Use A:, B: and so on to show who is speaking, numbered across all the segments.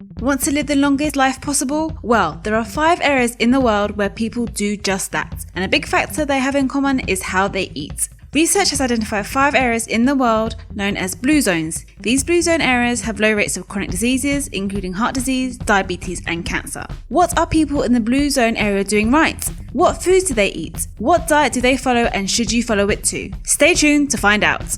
A: Want to live the longest life possible? Well, there are 5 areas in the world where people do just that, and a big factor they have in common is how they eat. Research has identified 5 areas in the world known as blue zones. These blue zone areas have low rates of chronic diseases, including heart disease, diabetes, and cancer. What are people in the blue zone area doing right? What foods do they eat? What diet do they follow, and should you follow it too? Stay tuned to find out.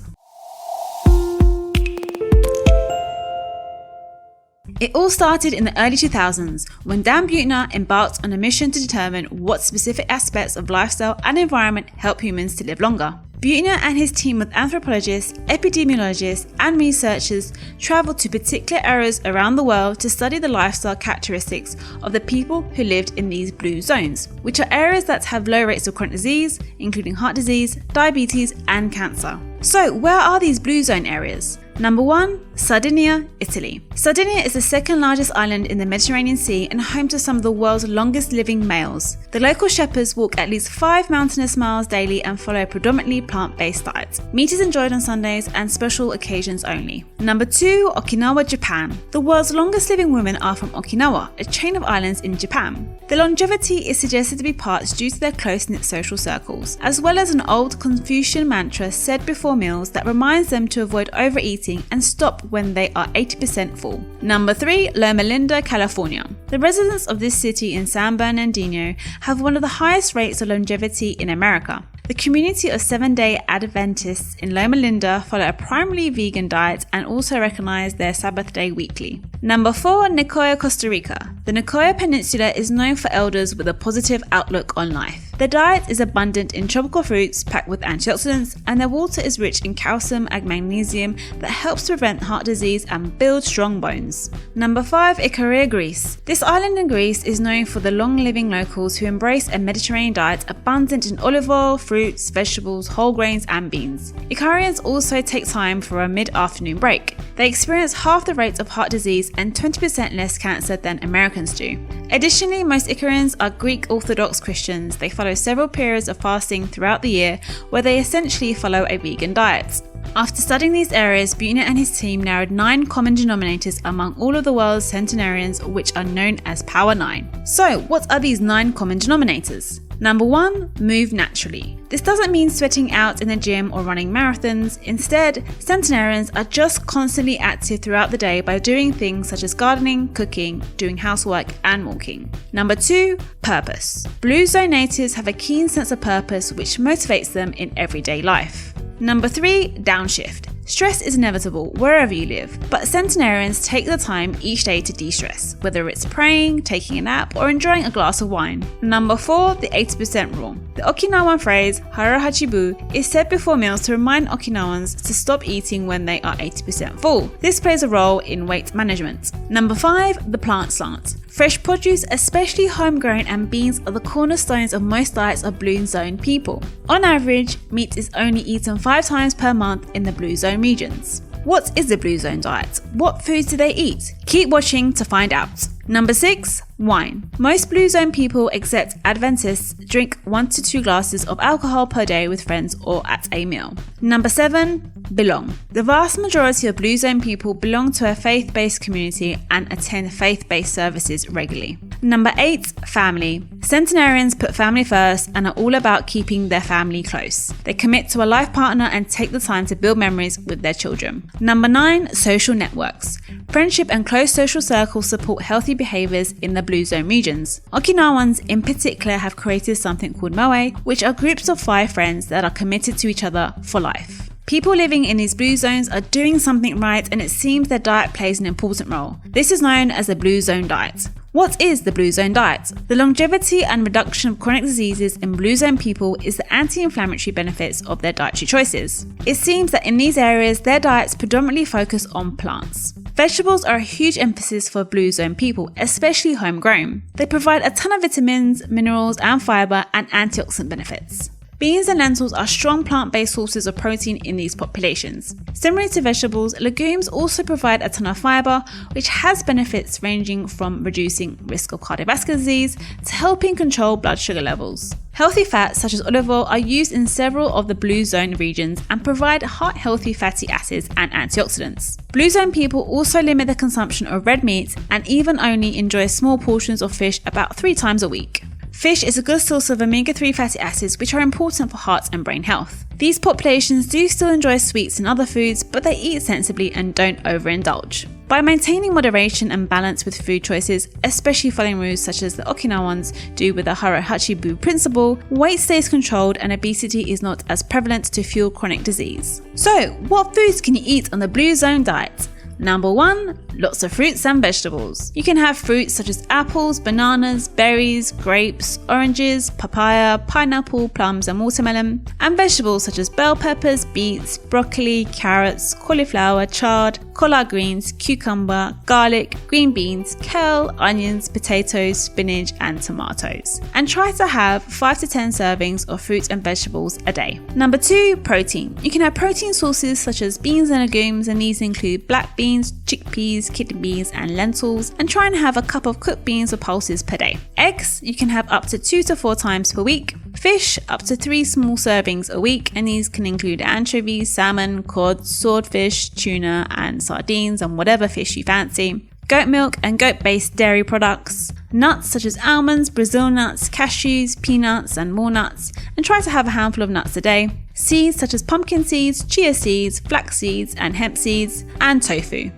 A: It all started in the early 2000s when Dan Buettner embarked on a mission to determine what specific aspects of lifestyle and environment help humans to live longer. Buettner and his team of anthropologists, epidemiologists, and researchers traveled to particular areas around the world to study the lifestyle characteristics of the people who lived in these blue zones, which are areas that have low rates of chronic disease, including heart disease, diabetes, and cancer. So, where are these blue zone areas? Number 1, Sardinia, Italy. Sardinia is the second largest island in the Mediterranean Sea and home to some of the world's longest living males. The local shepherds walk at least 5 mountainous miles daily and follow a predominantly plant-based diet. Meat is enjoyed on Sundays and special occasions only. Number 2, Okinawa, Japan. The world's longest living women are from Okinawa, a chain of islands in Japan. The longevity is suggested to be parts due to their close-knit social circles, as well as an old Confucian mantra said before meals that reminds them to avoid overeating and stop when they are 80% full. Number 3, Loma Linda, California. The residents of this city in San Bernardino have one of the highest rates of longevity in America. The community of 7-day Adventists in Loma Linda follow a primarily vegan diet and also recognize their Sabbath day weekly. Number 4, Nicoya, Costa Rica. The Nicoya Peninsula is known for elders with a positive outlook on life. Their diet is abundant in tropical fruits packed with antioxidants, and their water is rich in calcium and magnesium that helps to prevent heart disease and build strong bones. Number 5, Ikaria, Greece. This island in Greece is known for the long-living locals who embrace a Mediterranean diet abundant in olive oil, fruits, vegetables, whole grains, and beans. Icarians also take time for a mid-afternoon break. They experience half the rate of heart disease and 20% less cancer than Americans do. Additionally, most Icarians are Greek Orthodox Christians. They follow several periods of fasting throughout the year where they essentially follow a vegan diet. After studying these areas, Buettner and his team narrowed 9 common denominators among all of the world's centenarians, which are known as Power 9. So, what are these 9 common denominators? Number 1, move naturally. This doesn't mean sweating out in the gym or running marathons. Instead, centenarians are just constantly active throughout the day by doing things such as gardening, cooking, doing housework, and walking. Number 2, purpose. Blue Zone natives have a keen sense of purpose which motivates them in everyday life. Number 3, downshift. Stress is inevitable wherever you live, but centenarians take the time each day to de-stress, whether it's praying, taking a nap, or enjoying a glass of wine. Number 4, the 80% rule. The Okinawan phrase, hara hachibu, is said before meals to remind Okinawans to stop eating when they are 80% full. This plays a role in weight management. Number 5, the plant slant. Fresh produce, especially homegrown, and beans are the cornerstones of most diets of Blue Zone people. On average, meat is only eaten 5 times per month in the Blue Zone regions. What is the Blue Zone diet? What foods do they eat? Keep watching to find out. Number 6, wine. Most Blue Zone people, except Adventists, drink 1 to 2 glasses of alcohol per day with friends or at a meal. Number 7, belong. The vast majority of Blue Zone people belong to a faith-based community and attend faith-based services regularly. Number 8, family. Centenarians put family first and are all about keeping their family close. They commit to a life partner and take the time to build memories with their children. Number 9, social networks. Friendship and close social circles support healthy behaviours in the Blue Zone regions. Okinawans in particular have created something called moe, which are groups of 5 friends that are committed to each other for life. People living in these blue zones are doing something right, and it seems their diet plays an important role. This is known as the Blue Zone diet. What is the Blue Zone diet? The longevity and reduction of chronic diseases in Blue Zone people is the anti-inflammatory benefits of their dietary choices. It seems that in these areas, their diets predominantly focus on plants. Vegetables are a huge emphasis for Blue Zone people, especially homegrown. They provide a ton of vitamins, minerals, and fiber, and antioxidant benefits. Beans and lentils are strong plant-based sources of protein in these populations. Similar to vegetables, legumes also provide a ton of fiber, which has benefits ranging from reducing risk of cardiovascular disease to helping control blood sugar levels. Healthy fats such as olive oil are used in several of the blue zone regions and provide heart-healthy fatty acids and antioxidants. Blue zone people also limit the consumption of red meat and even only enjoy small portions of fish about 3 times a week. Fish is a good source of omega-3 fatty acids, which are important for heart and brain health. These populations do still enjoy sweets and other foods, but they eat sensibly and don't overindulge. By maintaining moderation and balance with food choices, especially following rules such as the Okinawans do with the Hara Hachibu principle, weight stays controlled and obesity is not as prevalent to fuel chronic disease. So, what foods can you eat on the Blue Zone diet? Number 1, lots of fruits and vegetables. You can have fruits such as apples, bananas, berries, grapes, oranges, papaya, pineapple, plums and watermelon, and vegetables such as bell peppers, beets, broccoli, carrots, cauliflower, chard, collard greens, cucumber, garlic, green beans, kale, onions, potatoes, spinach and tomatoes. And try to have 5 to 10 servings of fruits and vegetables a day. Number 2, protein. You can have protein sources such as beans and legumes, and these include black beans, chickpeas, kidney beans and lentils, and try and have a cup of cooked beans or pulses per day. Eggs, you can have up to 2 to 4 times per week. Fish, up to 3 small servings a week, and these can include anchovies, salmon, cod, swordfish, tuna and sardines and whatever fish you fancy. Goat milk and goat-based dairy products. Nuts such as almonds, Brazil nuts, cashews, peanuts and walnuts, and try to have a handful of nuts a day. Seeds such as pumpkin seeds, chia seeds, flax seeds and hemp seeds, and tofu.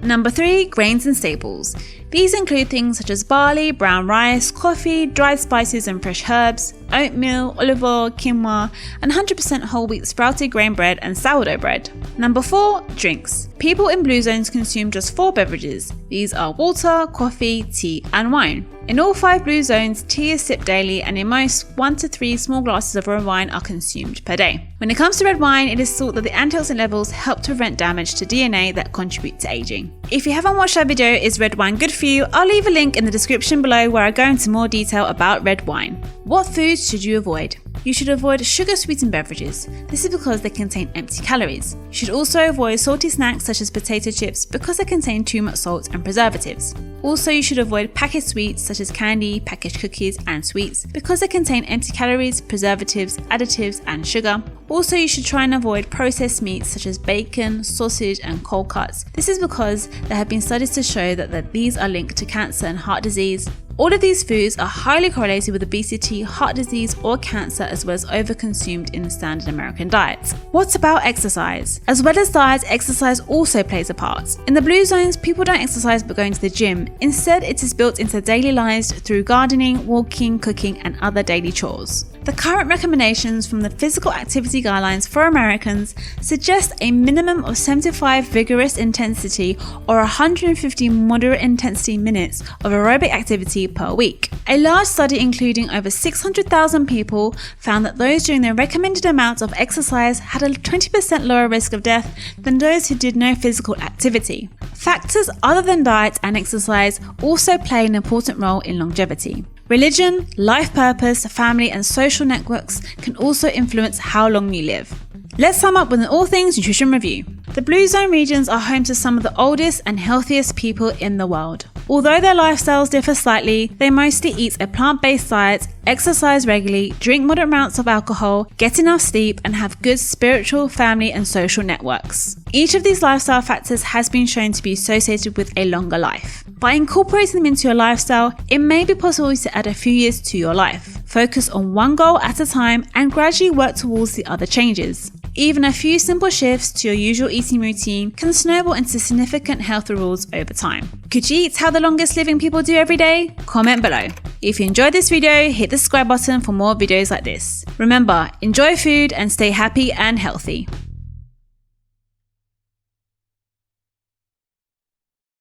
A: Number 3, grains and staples. These include things such as barley, brown rice, coffee, dried spices and fresh herbs, oatmeal, olive oil, quinoa, and 100% whole wheat sprouted grain bread and sourdough bread. Number 4, drinks. People in blue zones consume just 4 beverages. These are water, coffee, tea, and wine. In all 5 blue zones, tea is sipped daily, and in most, 1 to 3 small glasses of red wine are consumed per day. When it comes to red wine, it is thought that the antioxidant levels help to prevent damage to DNA that contribute to aging. If you haven't watched that video, Is Red Wine Good For You? I'll leave a link in the description below where I go into more detail about red wine. What foods should you avoid? You should avoid sugar-sweetened beverages. This is because they contain empty calories. You should also avoid salty snacks such as potato chips because they contain too much salt and preservatives. Also, you should avoid packaged sweets such as candy, packaged cookies and sweets because they contain empty calories, preservatives, additives and sugar. Also, you should try and avoid processed meats such as bacon, sausage and cold cuts. This is because there have been studies to show that these are linked to cancer and heart disease. All of these foods are highly correlated with obesity, heart disease or cancer, as well as overconsumed in the standard American diet. What about exercise? As well as diet, exercise also plays a part. In the blue zones, people don't exercise but going to the gym. Instead, it is built into daily lives through gardening, walking, cooking and other daily chores. The current recommendations from the Physical Activity Guidelines for Americans suggest a minimum of 75 vigorous intensity or 150 moderate intensity minutes of aerobic activity per week. A large study including over 600,000 people found that those doing the recommended amount of exercise had a 20% lower risk of death than those who did no physical activity. Factors other than diet and exercise also play an important role in longevity. Religion, life purpose, family and social networks can also influence how long you live. Let's sum up with an all things nutrition review. The blue zone regions are home to some of the oldest and healthiest people in the world. Although their lifestyles differ slightly, they mostly eat a plant-based diet, exercise regularly, drink moderate amounts of alcohol, get enough sleep, and have good spiritual, family, and social networks. Each of these lifestyle factors has been shown to be associated with a longer life. By incorporating them into your lifestyle, it may be possible to add a few years to your life. Focus on one goal at a time and gradually work towards the other changes. Even a few simple shifts to your usual eating routine can snowball into significant health rewards over time. Could you eat how the longest living people do every day? Comment below. If you enjoyed this video, hit the subscribe button for more videos like this. Remember, enjoy food and stay happy and healthy.